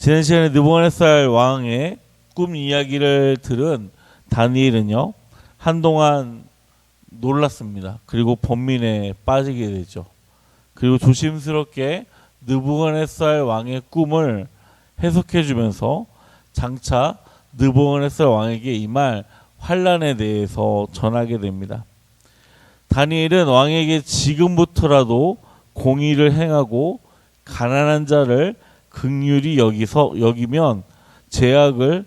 지난 시간에 느부갓네살 왕의 꿈 이야기를 들은 다니엘은요, 한동안 놀랐습니다. 그리고 번민에 빠지게 되죠. 그리고 조심스럽게 느부갓네살 왕의 꿈을 해석해 주면서 장차 느부갓네살 왕에게 임할 환란에 대해서 전하게 됩니다. 다니엘은 왕에게 지금부터라도 공의를 행하고 가난한 자를 긍휼히 여기면 죄악을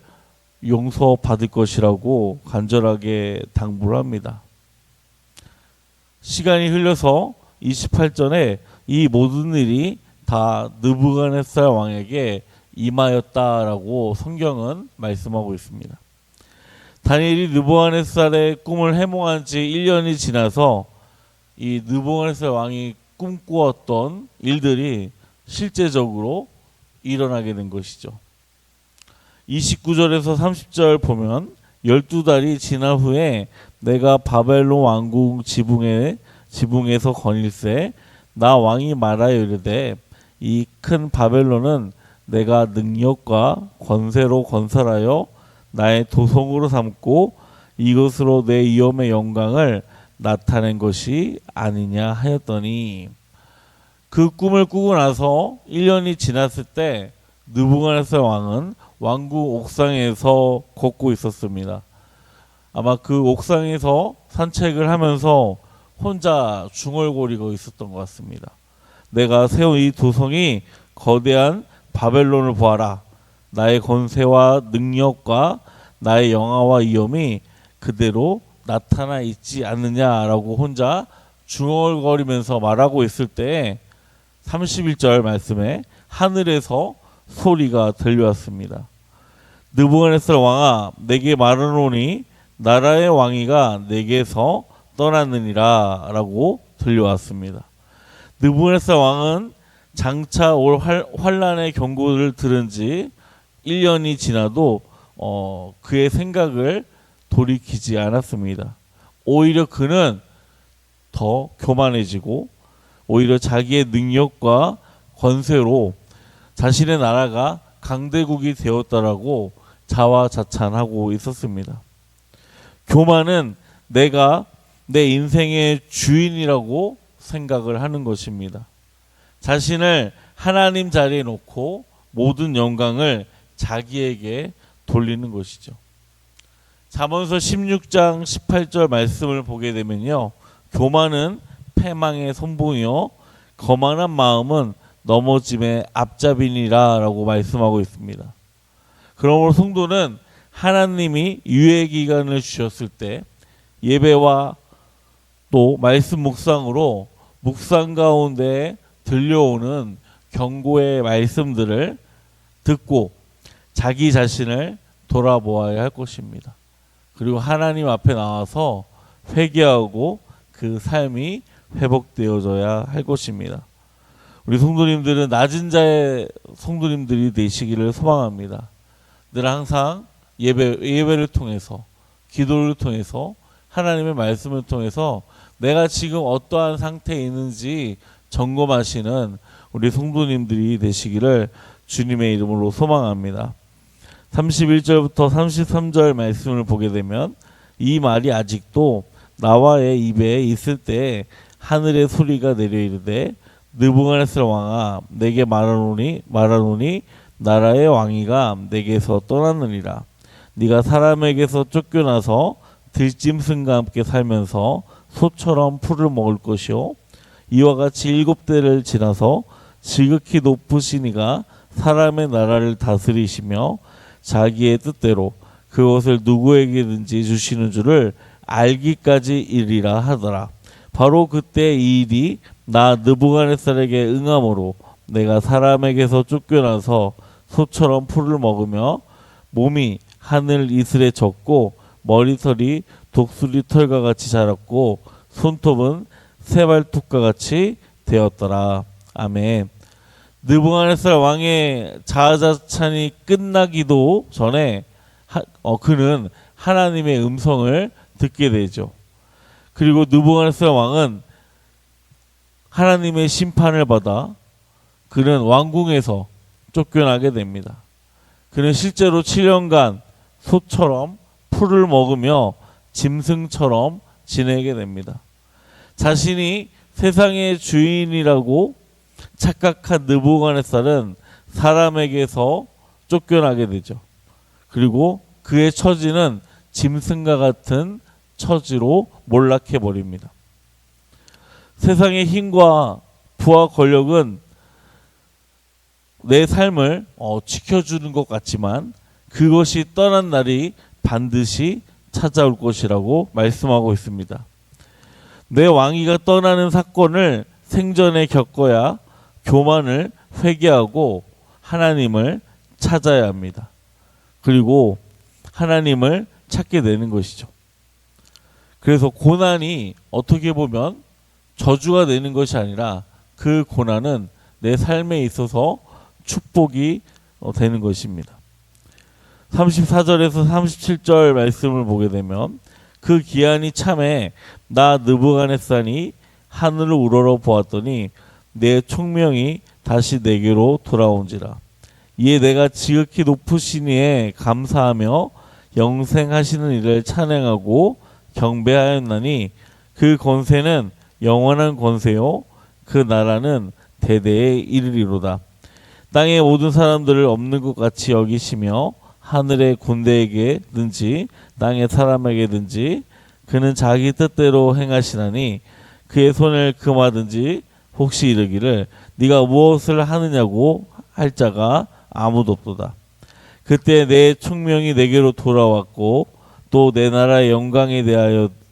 용서받을 것이라고 간절하게 당부를 합니다. 시간이 흘러서 28절에 이 모든 일이 다 느부갓네살 왕에게 임하였다라고 성경은 말씀하고 있습니다. 다니엘이 느부갓네살의 꿈을 해몽한 지 1년이 지나서 이 느부갓네살 왕이 꿈꾸었던 일들이 실제적으로 일어나게 된 것이죠. 29절에서 30절 보면 12달이 지난 후에 내가 바벨론 왕궁 지붕에서 거닐세 나 왕이 말하여 이르되 이 큰 바벨론은 내가 능력과 권세로 건설하여 나의 도성으로 삼고 이것으로 내 위엄의 영광을 나타낸 것이 아니냐 하였더니, 그 꿈을 꾸고 나서 1년이 지났을 때 느부갓네살 왕은 왕궁 옥상에서 걷고 있었습니다. 아마 그 옥상에서 산책을 하면서 혼자 중얼거리고 있었던 것 같습니다. 내가 세운 이 도성이 거대한 바벨론을 보아라. 나의 권세와 능력과 나의 영화와 위엄이 그대로 나타나 있지 않느냐라고 혼자 중얼거리면서 말하고 있을 때 31절 말씀에 하늘에서 소리가 들려왔습니다. 느부갓네살 왕아, 내게 말하노니 나라의 왕위가 내게서 떠났느니라 라고 들려왔습니다. 느부갓네살 왕은 장차 올 환란의 경고를 들은 지 1년이 지나도 그의 생각을 돌이키지 않았습니다. 오히려 그는 더 교만해지고 오히려 자기의 능력과 권세로 자신의 나라가 강대국이 되었다라고 자화자찬하고 있었습니다. 교만은 내가 내 인생의 주인이라고 생각을 하는 것입니다. 자신을 하나님 자리에 놓고 모든 영광을 자기에게 돌리는 것이죠. 잠언서 16장 18절 말씀을 보게 되면요, 교만은 패망의 선봉이요 거만한 마음은 넘어짐의 앞잡이니라 라고 말씀하고 있습니다. 그러므로 성도는 하나님이 유예 기간을 주셨을 때 예배와 또 말씀 묵상으로 묵상 가운데 들려오는 경고의 말씀들을 듣고 자기 자신을 돌아보아야 할 것입니다. 그리고 하나님 앞에 나와서 회개하고 그 삶이 회복되어져야 할 것입니다. 우리 성도님들은 낮은 자의 성도님들이 되시기를 소망합니다. 늘 항상 예배를 통해서, 기도를 통해서, 하나님의 말씀을 통해서 내가 지금 어떠한 상태에 있는지 점검하시는 우리 성도님들이 되시기를 주님의 이름으로 소망합니다. 31절부터 33절 말씀을 보게 되면 이 말이 아직도 나와의 입에 있을 때 하늘의 소리가 내려 이르되 느부갓네살 왕아, 내게 말하노니 나라의 왕위가 내게서 떠났느니라. 네가 사람에게서 쫓겨나서 들짐승과 함께 살면서 소처럼 풀을 먹을 것이요 이와 같이 7대를 지나서 지극히 높으신 이가 사람의 나라를 다스리시며 자기의 뜻대로 그것을 누구에게든지 주시는 줄을 알기까지 이르리라 하더라. 바로 그때 이 일이 나 느부갓네살에게 응함으로 내가 사람에게서 쫓겨나서 소처럼 풀을 먹으며 몸이 하늘 이슬에 젖고 머리털이 독수리 털과 같이 자랐고 손톱은 새발톱과 같이 되었더라. 아멘. 느부갓네살 왕의 자아자찬이 끝나기도 전에 그는 하나님의 음성을 듣게 되죠. 그리고 느부갓네살 왕은 하나님의 심판을 받아 그는 왕궁에서 쫓겨나게 됩니다. 그는 실제로 7년간 소처럼 풀을 먹으며 짐승처럼 지내게 됩니다. 자신이 세상의 주인이라고 착각한 느부갓네살은 사람에게서 쫓겨나게 되죠. 그리고 그의 처지는 짐승과 같은 처지로 몰락해 버립니다. 세상의 힘과 부와 권력은 내 삶을 지켜주는 것 같지만 그것이 떠난 날이 반드시 찾아올 것이라고 말씀하고 있습니다. 내 왕위가 떠나는 사건을 생전에 겪어야 교만을 회개하고 하나님을 찾아야 합니다. 그리고 하나님을 찾게 되는 것이죠. 그래서 고난이 어떻게 보면 저주가 되는 것이 아니라 그 고난은 내 삶에 있어서 축복이 되는 것입니다. 34절에서 37절 말씀을 보게 되면 그 기한이 참에 나 느부갓네살이 하늘을 우러러 보았더니 내 총명이 다시 내게로 돌아온지라. 이에 내가 지극히 높으신 이에 감사하며 영생하시는 이를 찬양하고 경배하였나니 그 권세는 영원한 권세요 그 나라는 대대에 이르리로다. 땅의 모든 사람들을 없는 것 같이 여기시며 하늘의 군대에게든지 땅의 사람에게든지 그는 자기 뜻대로 행하시나니 그의 손을 금하든지 혹시 이르기를 네가 무엇을 하느냐고 할 자가 아무도 없도다. 그때 내 총명이 내게로 돌아왔고 또 내 나라의 영광에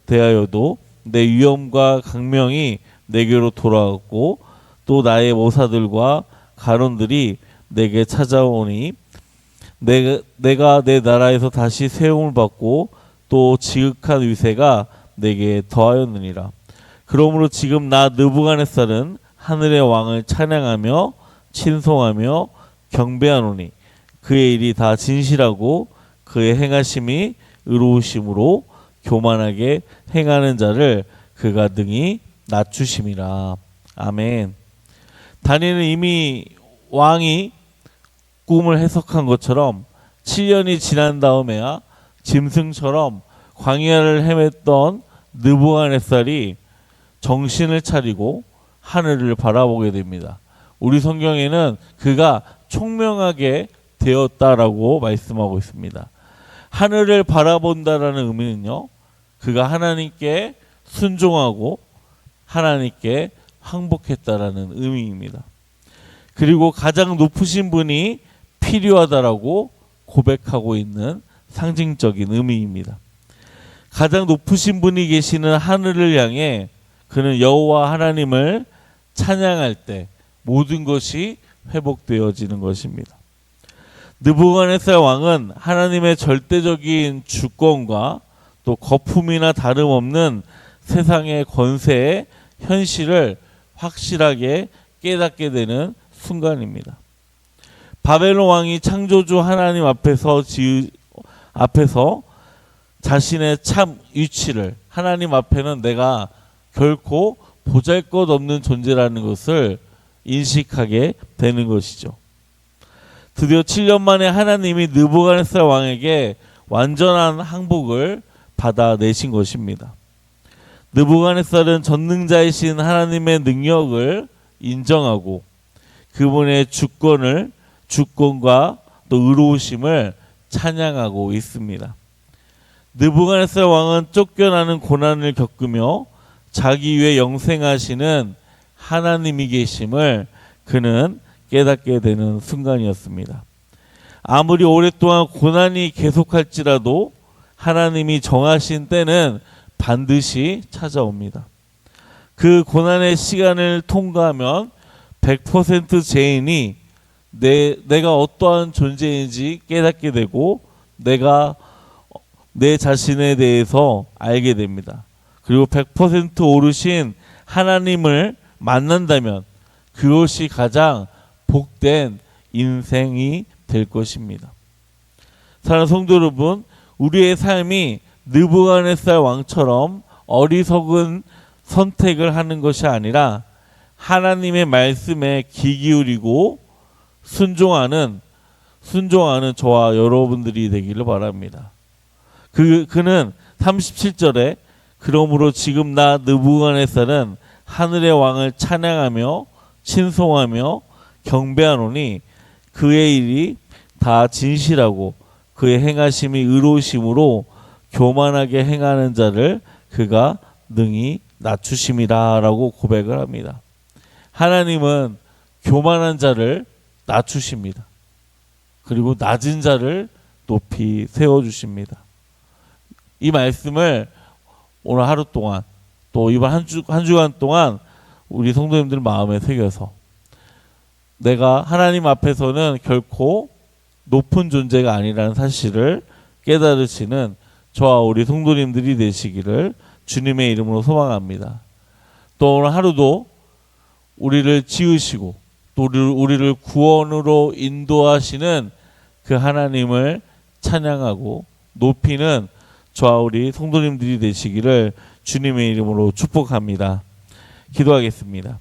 대하여도 내 위엄과 강명이 내게로 돌아왔고 또 나의 모사들과 가론들이 내게 찾아오니 내가 내 나라에서 다시 세움을 받고 또 지극한 위세가 내게 더하였느니라. 그러므로 지금 나 느부갓네살은 하늘의 왕을 찬양하며 친송하며 경배하노니 그의 일이 다 진실하고 그의 행하심이 의로우심으로 교만하게 행하는 자를 그가 등이 낮추심이라. 아멘. 다니엘은 이미 왕이 꿈을 해석한 것처럼 7년이 지난 다음에야 짐승처럼 광야를 헤맸던 느부갓네살이 정신을 차리고 하늘을 바라보게 됩니다. 우리 성경에는 그가 총명하게 되었다라고 말씀하고 있습니다. 하늘을 바라본다라는 의미는요, 그가 하나님께 순종하고 하나님께 항복했다라는 의미입니다. 그리고 가장 높으신 분이 필요하다라고 고백하고 있는 상징적인 의미입니다. 가장 높으신 분이 계시는 하늘을 향해 그는 여호와 하나님을 찬양할 때 모든 것이 회복되어지는 것입니다. 느부갓네살 왕은 하나님의 절대적인 주권과 또 거품이나 다름없는 세상의 권세의 현실을 확실하게 깨닫게 되는 순간입니다. 바벨론 왕이 창조주 하나님 앞에서 자신의 참 위치를, 하나님 앞에는 내가 결코 보잘것없는 존재라는 것을 인식하게 되는 것이죠. 드디어 7년 만에 하나님이 느부갓네살 왕에게 완전한 항복을 받아내신 것입니다. 느부갓네살은 전능자이신 하나님의 능력을 인정하고 그분의 주권과 또 의로우심을 찬양하고 있습니다. 느부갓네살 왕은 쫓겨나는 고난을 겪으며 자기 위에 영생하시는 하나님이 계심을 그는 깨닫게 되는 순간이었습니다. 아무리 오랫동안 고난이 계속할지라도 하나님이 정하신 때는 반드시 찾아옵니다. 그 고난의 시간을 통과하면 100% 죄인이 내가 어떠한 존재인지 깨닫게 되고 내가 내 자신에 대해서 알게 됩니다. 그리고 100% 오르신 하나님을 만난다면 그것이 가장 복된 인생이 될 것입니다. 사랑하는 성도 여러분, 우리의 삶이 느부갓네살 왕처럼 어리석은 선택을 하는 것이 아니라 하나님의 말씀에 귀 기울이고 순종하는 순종하는 저와 여러분들이 되기를 바랍니다. 그는 37절에 그러므로 지금 나 느부갓네살은 하늘의 왕을 찬양하며 신송하며 경배하노니 그의 일이 다 진실하고 그의 행하심이 의로우심으로 교만하게 행하는 자를 그가 능히 낮추심이라라고 고백을 합니다. 하나님은 교만한 자를 낮추십니다. 그리고 낮은 자를 높이 세워주십니다. 이 말씀을 오늘 하루 동안 또 이번 한 주간 동안 우리 성도님들 마음에 새겨서 내가 하나님 앞에서는 결코 높은 존재가 아니라는 사실을 깨달으시는 저와 우리 성도님들이 되시기를 주님의 이름으로 소망합니다. 또 오늘 하루도 우리를 지으시고 또 우리를 구원으로 인도하시는 그 하나님을 찬양하고 높이는 저와 우리 성도님들이 되시기를 주님의 이름으로 축복합니다. 기도하겠습니다.